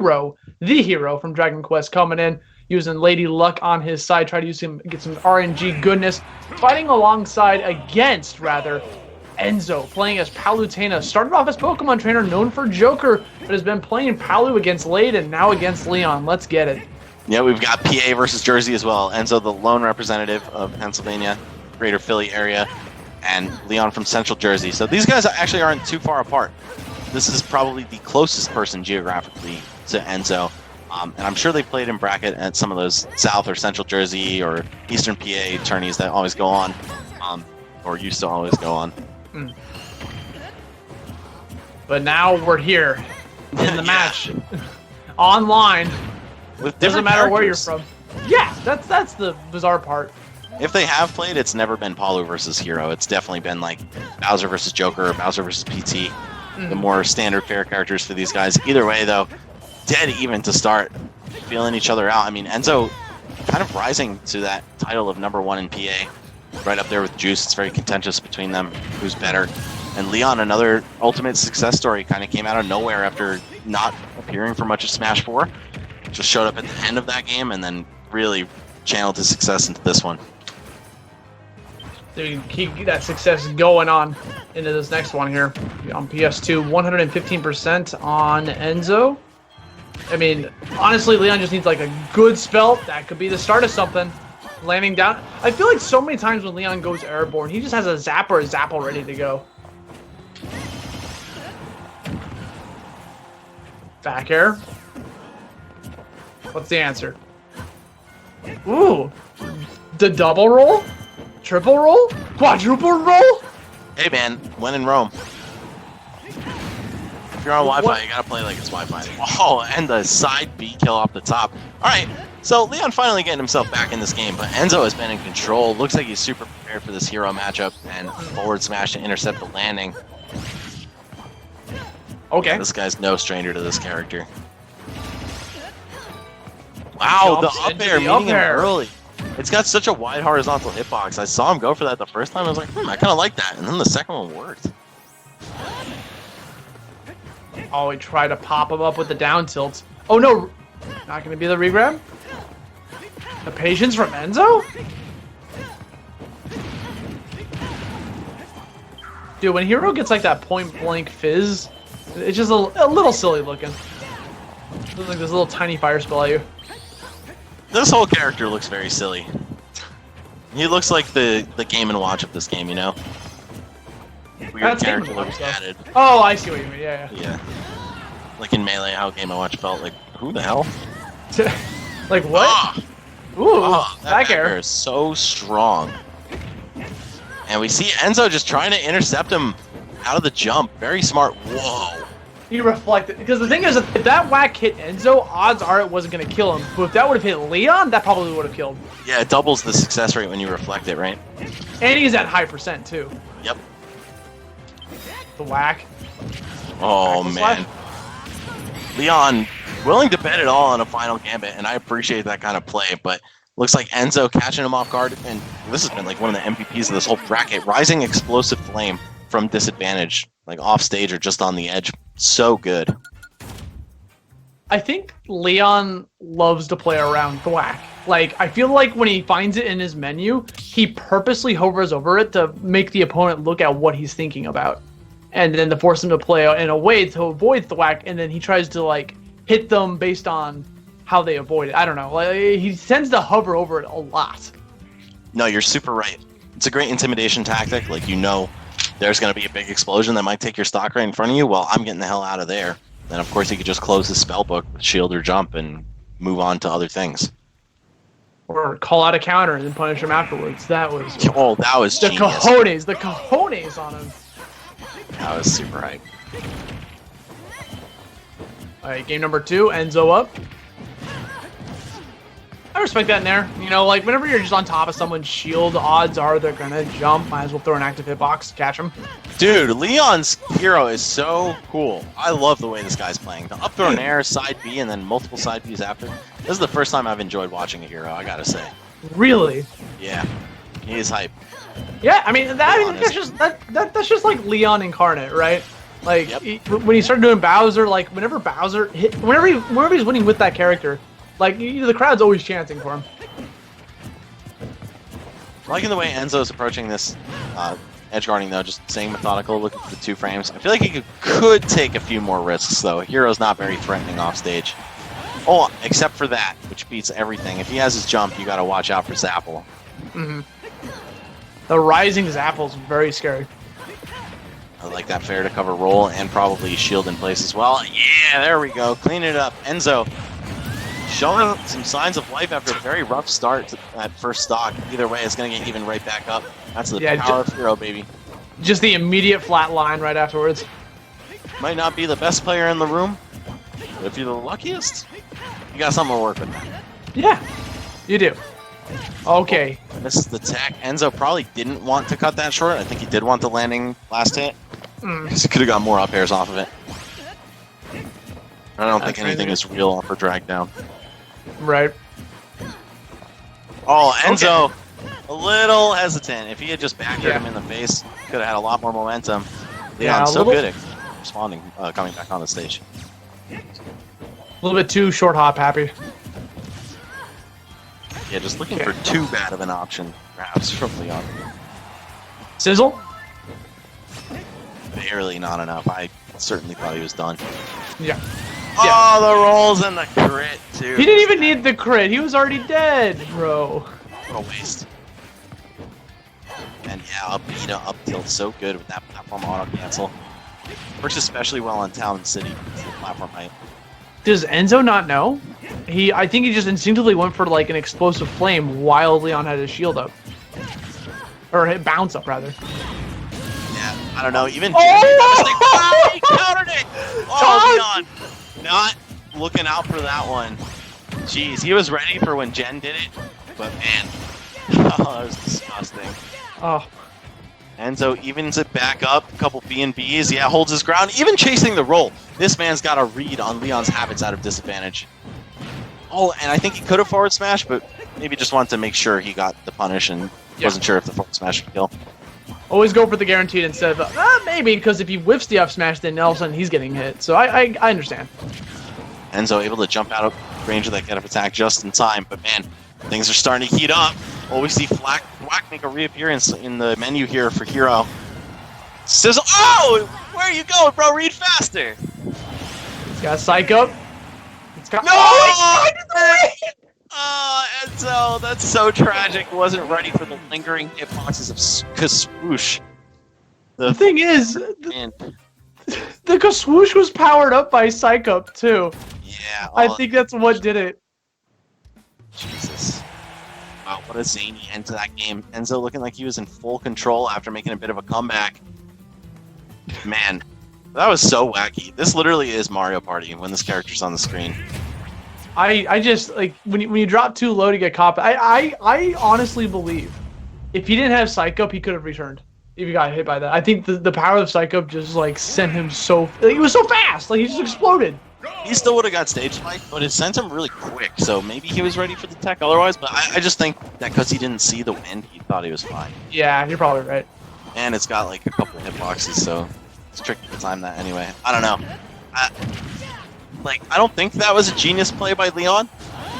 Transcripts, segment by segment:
hero, the hero from Dragon Quest, coming in, using Lady Luck on his side, try to use him, get some RNG goodness, fighting alongside against, rather, Enzo, playing as Palutena. Started off as Pokemon trainer, known for Joker, but has been playing Palu against Lade and now against LeoN. Let's get it. Yeah, we've got PA versus Jersey as well. Enzo, the lone representative of Pennsylvania, Greater Philly area, and LeoN from Central Jersey. So these guys actually aren't too far apart. This is probably the closest person geographically to Enzo. And I'm sure they played in bracket at some of those South or Central Jersey or Eastern PA tourneys that always go on, or used to always go on. But now we're here in the match, online. With doesn't matter where you're from. Yeah, that's the bizarre part. If they have played, it's never been Palu versus Hero. It's definitely been like Bowser versus Joker, Bowser versus PT, the more standard fare characters for these guys. Either way, though, dead even to start, feeling each other out. I mean, Enzo kind of rising to that title of #1 in PA, right up there with Juice. It's very contentious between them, who's better. And LeoN, another ultimate success story, kind of came out of nowhere after not appearing for much of Smash 4. Just showed up at the end of that game and then really channeled his success into this one. Dude, keep that success going on into this next one here. On PS2, 115% on Enzo. I mean, honestly, LeoN just needs like a good spell. That could be the start of something. Landing down. I feel like so many times when LeoN goes airborne, he just has a zap or a zapple ready to go. Back air. What's the answer? Ooh. The double roll? Triple roll? Quadruple roll? Hey man, when in Rome. If you're on Wi-Fi, you gotta play like it's Wi-Fi. Oh, and the side B kill off the top. Alright, so LeoN finally getting himself back in this game, but Enzo has been in control. Looks like he's super prepared for this hero matchup, and forward smash to intercept the landing. Okay. This guy's no stranger to this character. Wow, the up air meeting him early. It's got such a wide horizontal hitbox. I saw him go for that the first time. I was like, I kind of like that. And then the second one worked. Oh, he tried to pop him up with the down tilts. Oh no, not going to be the regrab? The patience from Enzo? Dude, when Hero gets like that point blank fizz, it's just a little silly looking. Looks like this little tiny fire spell at you. This whole character looks very silly. He looks like the Game & Watch of this game, you know? Weird character looks added. Oh, I see what you mean, yeah. Yeah. Like in Melee, how Game & Watch felt like, who the hell? Like what? Oh! Ooh, that back air is so strong. And we see Enzo just trying to intercept him out of the jump. Very smart. Whoa. He reflected. Because the thing is, if that whack hit Enzo, odds are it wasn't going to kill him. But if that would have hit LeoN, that probably would have killed. Yeah, it doubles the success rate when you reflect it, right? And he's at high percent, too. Yep. The whack. Oh, man. LeoN willing to bet it all on a final gambit, and I appreciate that kind of play, but looks like Enzo catching him off guard, and this has been like one of the MVPs of this whole bracket. Rising Explosive Flame from disadvantage, like off stage or just on the edge. So good. I think LeoN loves to play around the whack. Like, I feel like when he finds it in his menu, he purposely hovers over it to make the opponent look at what he's thinking about. And then to force him to play in a way to avoid the whack, and then he tries to, like, hit them based on how they avoid it. I don't know. Like, he tends to hover over it a lot. No, you're super right. It's a great intimidation tactic. Like, you know there's going to be a big explosion that might take your stock right in front of you. Well, I'm getting the hell out of there. Then, of course, you could just close the spell book with shield or jump and move on to other things. Or call out a counter and then punish him afterwards. That was... Oh, that was the genius. The cojones on him. That was super hype. Alright, game number 2, Enzo up. I respect that in there. You know, like, whenever you're just on top of someone's shield, odds are they're gonna jump. Might as well throw an active hitbox, catch him. Dude, LeoN's hero is so cool. I love the way this guy's playing. The up throw and air, side B, and then multiple side Bs after. This is the first time I've enjoyed watching a hero, I gotta say. Really? Yeah. He is hype. Yeah, I mean, that's just like LeoN incarnate, right? Like Yep. when he started doing Bowser, like whenever Bowser hit, whenever he's winning with that character, like the crowd's always chanting for him. Liking the way Enzo's approaching this edge guarding though, just staying methodical, looking for the 2 frames. I feel like he could take a few more risks though. Hero's not very threatening off stage. Oh, except for that, which beats everything. If he has his jump, you gotta watch out for Zapple. Mm-hmm. The rising Zapple's very scary. I like that fair to cover roll and probably shield in place as well. Yeah, there we go. Clean it up. Enzo showing some signs of life after a very rough start to that first stock. Either way, it's going to get even right back up. That's the power of Hero, baby. Just the immediate flat line right afterwards. Might not be the best player in the room, but if you're the luckiest, you got something to work with. Yeah, you do. Okay. Missed the tech. Enzo probably didn't want to cut that short. I think he did want the landing last hit. Because he could have got more up airs off of it. I don't think anything is real off or drag down. Right. Oh, Enzo, a little hesitant. If he had just backed him in the face, could have had a lot more momentum. LeoN's so good at responding, coming back on the stage. A little bit too short hop happy. Yeah, just looking for too bad of an option, perhaps, from LeoN. Sizzle? Barely not enough. I certainly thought he was done. Yeah. Oh, the rolls and the crit, too. He didn't even need the crit. He was already dead, bro. What a waste. And yeah, up beta, up tilt, so good with that platform auto cancel. Works especially well on Town and City. The platform height. Does Enzo not know? I think he just instinctively went for like an explosive flame while LeoN had his shield up. Or hit bounce up, rather. Yeah, I don't know. Even he countered it! Oh, LeoN! Not looking out for that one. Jeez, he was ready for when Jen did it, but man, oh, that was disgusting. Oh. Enzo evens it back up, a couple B&Bs, yeah, holds his ground, even chasing the roll. This man's got a read on LeoN's habits out of disadvantage. Oh, and I think he could have forward smash, but maybe just wanted to make sure he got the punish and wasn't sure if the forward smash would kill. Always go for the guaranteed instead of, maybe, because if he whiffs the up smash, then all of a sudden he's getting hit. So I understand. Enzo able to jump out of range of that get up attack just in time, but man, things are starting to heat up. Oh, we see Thwack make a reappearance in the menu here for Hero. Sizzle, oh! Where are you going, bro? Read faster! He's got Psych up. No! Oh, Enzo, that's so tragic. Wasn't ready for the lingering hitboxes of Kaswoosh. The thing is, the Kaswoosh was powered up by Psych up too. Yeah. I think that's what did it. Jesus. Wow, what a zany end to that game. Enzo looking like he was in full control after making a bit of a comeback. Man, that was so wacky. This literally is Mario Party when this character's on the screen. I just, like, when you drop too low to get caught, I honestly believe if he didn't have Psych up, he could have returned. If he got hit by that. I think the power of Psych up just, like, sent him so... Like, he was so fast! Like, he just exploded! He still would have got stage fight, but it sent him really quick, so maybe he was ready for the tech otherwise, but I just think that because he didn't see the wind, he thought he was fine. Yeah, you're probably right. And it's got, like, a couple hitboxes, so it's tricky to time that anyway. I don't know. I don't think that was a genius play by LeoN,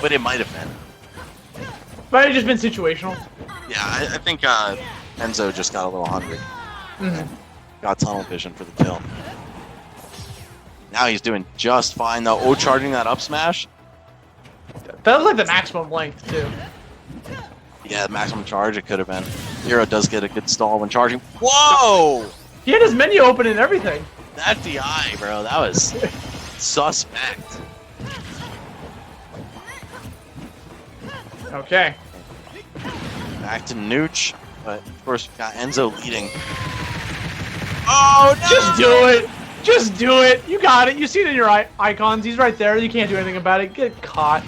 but it might have been. Might have just been situational. Yeah, I think Enzo just got a little hungry. Got tunnel vision for the kill. Now he's doing just fine, though. Oh, charging that up smash. That was like the maximum length, too. Yeah, maximum charge it could have been. Hero does get a good stall when charging. Whoa! He had his menu open and everything. That DI, bro. That was suspect. Okay. Back to Nooch, but of course we've got Enzo leading. Oh no! Just do it! Just do it! You got it! You see it in your icons. He's right there. You can't do anything about it. Get caught.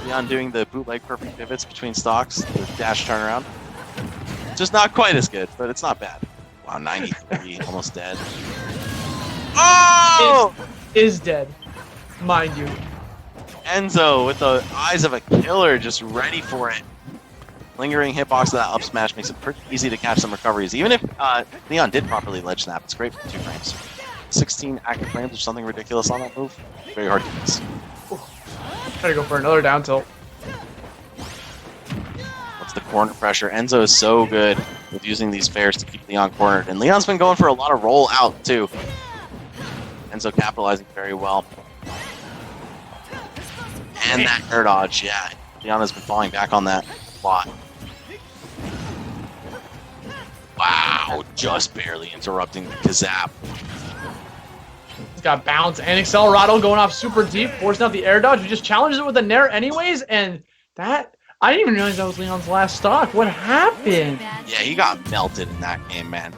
LeoN doing the bootleg perfect pivots between stocks, the dash turnaround. Just not quite as good, but it's not bad. Wow, 93, almost dead. Oh! Is dead. Mind you. Enzo with the eyes of a killer, just ready for it. Lingering hitbox of that up smash makes it pretty easy to catch some recoveries. Even if LeoN did properly ledge snap, it's great for 2 frames. 16 active frames or something ridiculous on that move. Very hard to miss. Try to go for another down tilt. What's the corner pressure? Enzo is so good with using these fairs to keep LeoN cornered. And LeoN's been going for a lot of roll out, too. Enzo capitalizing very well. And that air dodge, yeah. LeoN has been falling back on that a lot. Wow, just barely interrupting the Kazap. He's got bounce and Accelerado going off super deep, forcing out the air dodge. He just challenges it with a Nair anyways, and that... I didn't even realize that was LeoN's last stock. What happened? Yeah, he got melted in that game, man.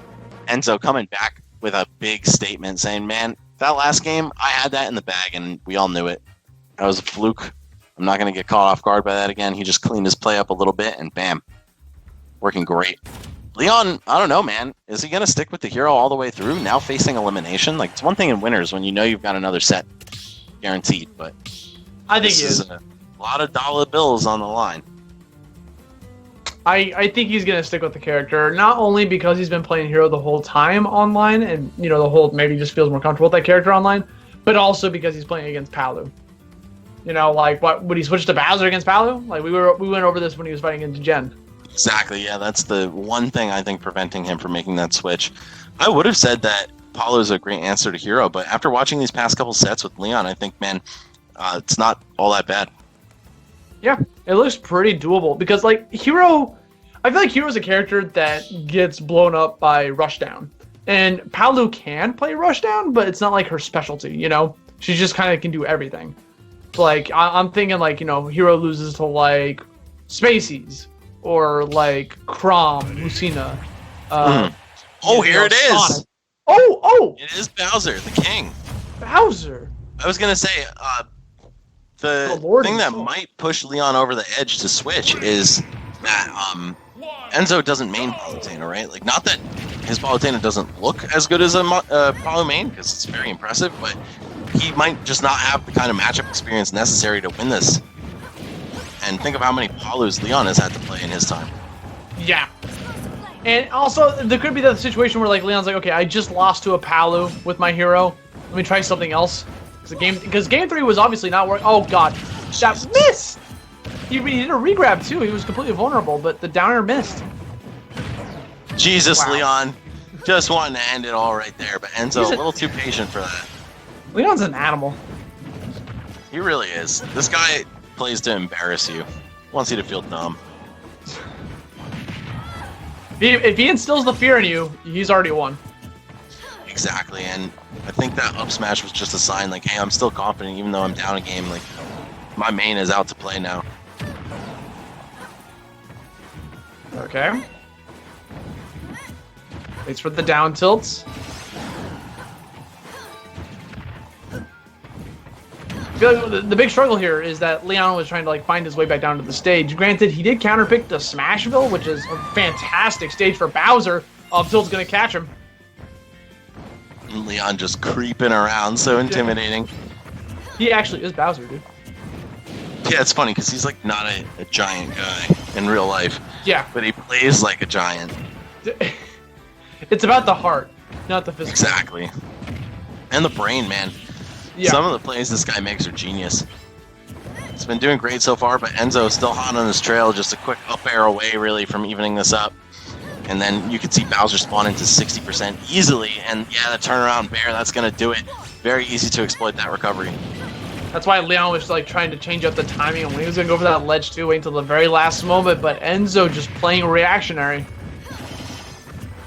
Enzo coming back with a big statement saying, man, that last game, I had that in the bag, and we all knew it. That was a fluke. I'm not going to get caught off guard by that again. He just cleaned his play up a little bit, and bam. Working great. LeoN, I don't know, man. Is he going to stick with the hero all the way through, now facing elimination? Like, it's one thing in winners when you know you've got another set guaranteed, but I think he is. A lot of dollar bills on the line. I think he's going to stick with the character, not only because he's been playing hero the whole time online, and, you know, the whole maybe just feels more comfortable with that character online, but also because he's playing against Palu. You know, like, what would he switch to Bowser against Palu? Like, we went over this when he was fighting against Jen. Exactly, yeah, that's the one thing I think preventing him from making that switch. I would have said that Palu is a great answer to hero, but after watching these past couple sets with LeoN, I think, man, it's not all that bad. Yeah, it looks pretty doable, because, like, hero... I feel like Hero's a character that gets blown up by Rushdown. And Palu can play Rushdown, but it's not like her specialty, you know? She just kind of can do everything. Like, I'm thinking, like, you know, Hero loses to, like, Spaceys. Or, like, Chrom, Lucina. Oh, here it is! Sonic. Oh! It is Bowser, the king. Bowser! I was going to say, the thing that might push LeoN over the edge to switch is that, Enzo doesn't main Palutena, right? Like, not that his Palutena doesn't look as good as a Palu main, because it's very impressive, but he might just not have the kind of matchup experience necessary to win this. And think of how many Palus LeoN has had to play in his time. Yeah. And also, there could be the situation where, like, LeoN's like, okay, I just lost to a Palu with my hero. Let me try something else. Because game 3 was obviously not working. Oh, God. That missed! He did a regrab, too. He was completely vulnerable, but the downer missed. Jesus, Wow. LeoN. Just wanting to end it all right there, but Enzo a little too patient for that. LeoN's an animal. He really is. This guy plays to embarrass you. Wants you to feel dumb. If he instills the fear in you, he's already won. Exactly, and I think that up smash was just a sign, like, hey, I'm still confident even though I'm down a game. Like, my main is out to play now. Okay. Waits for the down tilts. I feel like the big struggle here is that LeoN was trying to, like, find his way back down to the stage. Granted, he did counterpick the Smashville, which is a fantastic stage for Bowser. Up tilt's gonna catch him. And LeoN just creeping around, so intimidating. He actually is Bowser, dude. Yeah, it's funny because he's like not a giant guy in real life. Yeah. But he plays like a giant. It's about the heart, not the physical. Exactly. And the brain, man. Yeah. Some of the plays this guy makes are genius. He's been doing great so far, but Enzo is still hot on his trail. Just a quick up air away, really, from evening this up. And then you can see Bowser spawn into 60% easily. And yeah, the turnaround bear, that's going to do it. Very easy to exploit that recovery. That's why LeoN was, like, trying to change up the timing and when he was going to go for that ledge too, wait until the very last moment, but Enzo just playing reactionary.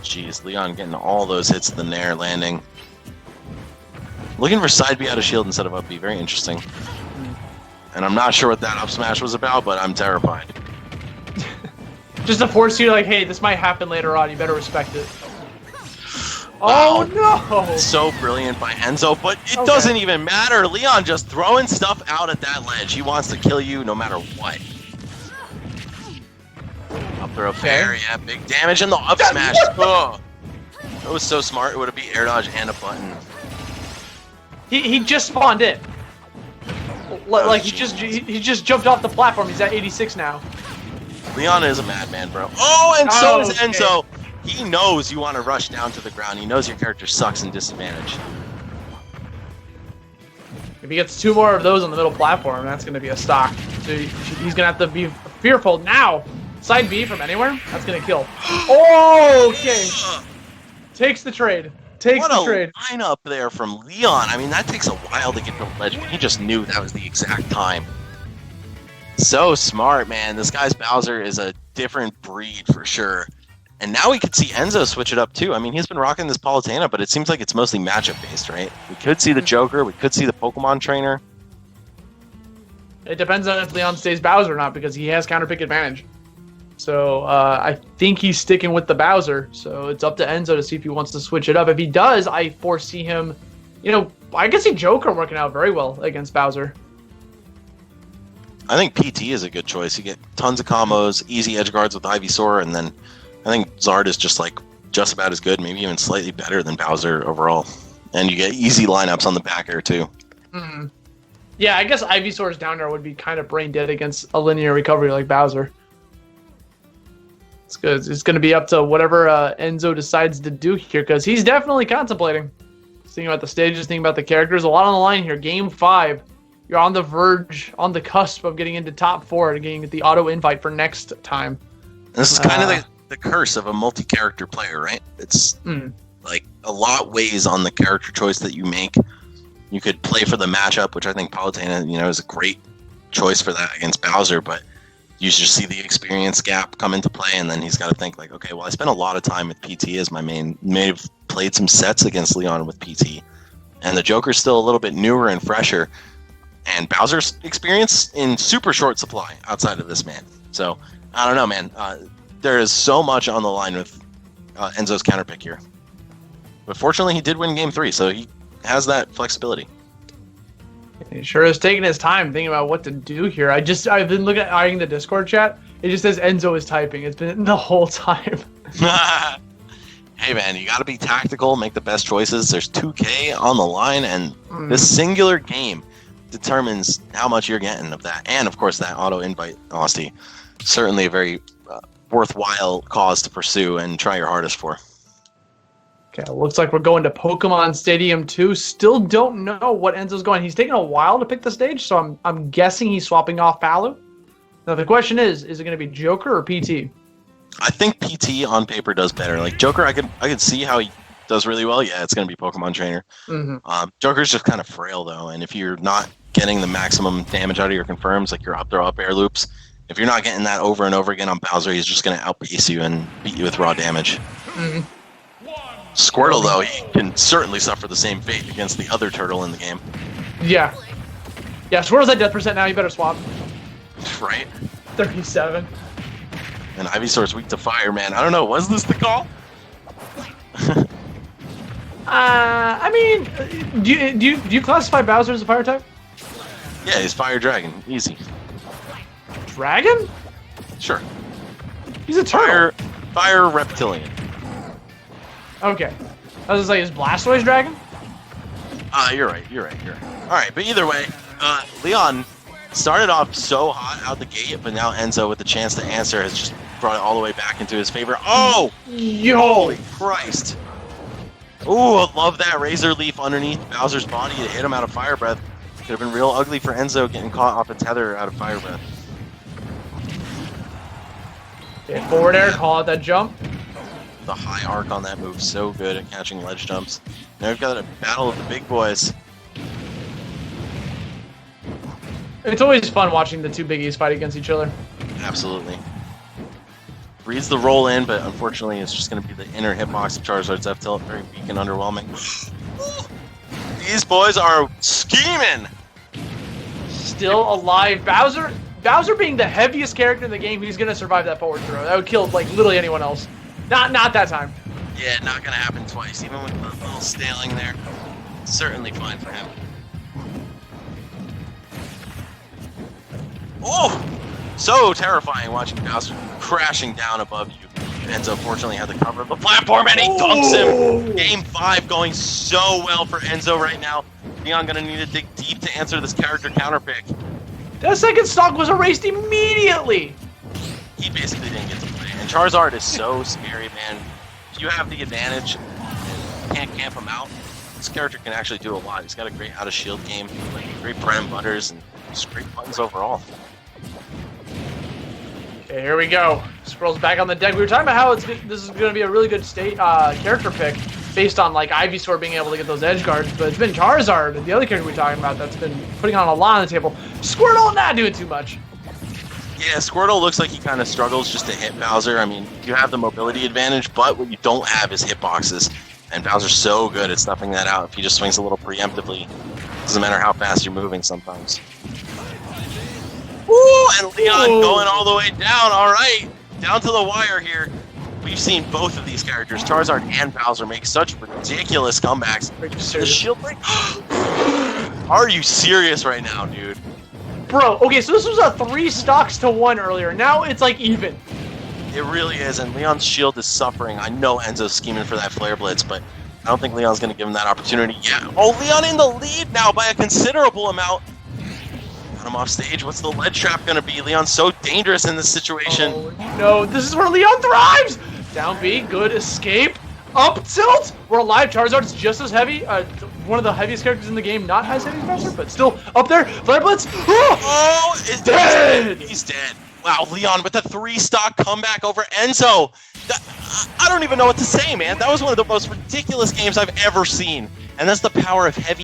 Jeez, LeoN getting all those hits at the Nair landing. Looking for side B out of shield instead of up B, very interesting. And I'm not sure what that up smash was about, but I'm terrified. Just to force you, like, hey, this might happen later on, you better respect it. Wow. Oh, no! So brilliant by Enzo, but it doesn't even matter. LeoN just throwing stuff out at that ledge. He wants to kill you no matter what. Up throw fair, yeah, big damage in the up smash. Oh, that was so smart. It would have been air dodge and a button. He just spawned in. Like, he just jumped off the platform. He's at 86 now. LeoN is a madman, bro. Oh, and so is okay. Enzo. He knows you want to rush down to the ground. He knows your character sucks in disadvantage. If he gets 2 more of those on the middle platform, that's going to be a stock. So he's going to have to be fearful now. Side B from anywhere, that's going to kill. Oh, okay. Takes the trade. Takes the trade. What a lineup there from LeoN. I mean, that takes a while to get to the ledge, but he just knew that was the exact time. So smart, man. This guy's Bowser is a different breed for sure. And now we could see Enzo switch it up too. I mean, he's been rocking this Palutena, but it seems like it's mostly matchup based, right? We could see the Joker, we could see the Pokemon trainer. It depends on if LeoN stays Bowser or not, because he has counter pick advantage. So I think he's sticking with the Bowser. So it's up to Enzo to see if he wants to switch it up. If he does, I foresee him, I can see Joker working out very well against Bowser. I think PT is a good choice. You get tons of combos, easy edge guards with Ivysaur, and then I think Zard is just about as good, maybe even slightly better than Bowser overall. And you get easy lineups on the back air too. Mm-hmm. Yeah, I guess Ivysaur's down air would be kind of brain dead against a linear recovery like Bowser. It's good. It's going to be up to whatever Enzo decides to do here, because he's definitely contemplating. He's thinking about the stages, thinking about the characters. A lot on the line here. Game 5. You're on the verge, on the cusp of getting into top 4 and getting the auto invite for next time. This is kind of the curse of a multi-character player, right? It's like a lot weighs on the character choice that you make. You could play for the matchup, which I think Palutena, is a great choice for that against Bowser, but you just see the experience gap come into play, and then he's got to think like, okay, well, I spent a lot of time with PT as my main. May have played some sets against LeoN with PT, and the Joker's still a little bit newer and fresher, and Bowser's experience in super short supply outside of this man. So I don't know, man. There is so much on the line with Enzo's counterpick here. But fortunately, he did win Game 3, so he has that flexibility. He sure is taking his time thinking about what to do here. I've been eyeing the Discord chat. It just says Enzo is typing. It's been the whole time. Hey, man, you got to be tactical, make the best choices. There's 2K on the line, and this singular game determines how much you're getting of that. And, of course, that auto-invite, Austin. Certainly a very worthwhile cause to pursue and try your hardest for. Okay, looks like we're going to Pokemon Stadium 2. Still don't know what Enzo's going. He's taking a while to pick the stage, so I'm guessing he's swapping off Palu. Now the question is it going to be Joker or PT? I think PT on paper does better. Like Joker, I could see how he does really well. Yeah, it's going to be Pokemon Trainer. Joker's just kind of frail though, and if you're not getting the maximum damage out of your confirms, like your up throw up air loops, if you're not getting that over and over again on Bowser, he's just going to outpace you and beat you with raw damage. Squirtle, though, he can certainly suffer the same fate against the other turtle in the game. Yeah. Yeah, Squirtle's at death percent now. You better swap. Right? 37. And Ivysaur's weak to fire, man. I don't know. Was this the call? I mean, do you classify Bowser as a fire type? Yeah, he's Fire Dragon. Easy. Dragon? Sure. He's a turtle. Fire Reptilian. Okay. I was gonna say, is Blastoise Dragon? You're right. All right, but either way, LeoN started off so hot out the gate, but now Enzo, with the chance to answer, has just brought it all the way back into his favor. Oh! Yo! Holy Christ! Ooh, I love that Razor Leaf underneath Bowser's body to hit him out of Fire Breath. Could have been real ugly for Enzo getting caught off a tether out of Fire Breath. Okay, forward air, call out that jump. The high arc on that move, so good at catching ledge jumps. Now we've got a battle of the big boys. It's always fun watching the two biggies fight against each other. Absolutely. Reads the roll in, but unfortunately it's just going to be the inner hitbox of Charizard's F-Tilt. Very weak and underwhelming. These boys are scheming! Still alive. Bowser being the heaviest character in the game, he's going to survive that forward throw. That would kill, like, literally anyone else. Not that time. Yeah, not going to happen twice. Even with the little staling there. Certainly fine for him. Oh! So terrifying watching Bowser crashing down above you. Enzo fortunately had the cover of the platform and he dunks him! Game 5 going so well for Enzo right now. LeoN going to need to dig deep to answer this character counter pick. That second stock was erased immediately! He basically didn't get to play. And Charizard is so scary, man. If you have the advantage and can't camp him out, This character can actually do a lot. He's got a great out of shield game, great bread and butters, and just great buttons overall. Okay, here we go. Squirrel's back on the deck. We were talking about how this is going to be a really good character pick based on like Ivysaur being able to get those edge guards, but it's been Charizard, the other character we're talking about, that's been putting on a lot on the table. Squirtle not doing too much. Yeah, Squirtle looks like he kind of struggles just to hit Bowser. I mean, you have the mobility advantage, but what you don't have is hitboxes. And Bowser's so good at stuffing that out. If he just swings a little preemptively, doesn't matter how fast you're moving sometimes. Woo! And LeoN going all the way down. All right, down to the wire here. We've seen both of these characters, Charizard and Bowser, make such ridiculous comebacks. The shield break. Are you serious right now, dude? Bro, okay, so this was a 3 stocks to 1 earlier. Now it's like even. It really is, and LeoN's shield is suffering. I know Enzo's scheming for that Flare Blitz, but I don't think LeoN's going to give him that opportunity. Yeah. Oh, LeoN in the lead now by a considerable amount. Got him off stage. What's the ledge trap going to be? LeoN's so dangerous in this situation. Oh, no, this is where LeoN thrives! Down B, good escape. Up tilt! We're alive. Charizard's just as heavy. One of the heaviest characters in the game, not as heavy as Bowser, but still up there. Flare Blitz! Oh, is dead! He's dead. Wow, LeoN with a 3-stock comeback over Enzo. I don't even know what to say, man. That was one of the most ridiculous games I've ever seen. And that's the power of heavy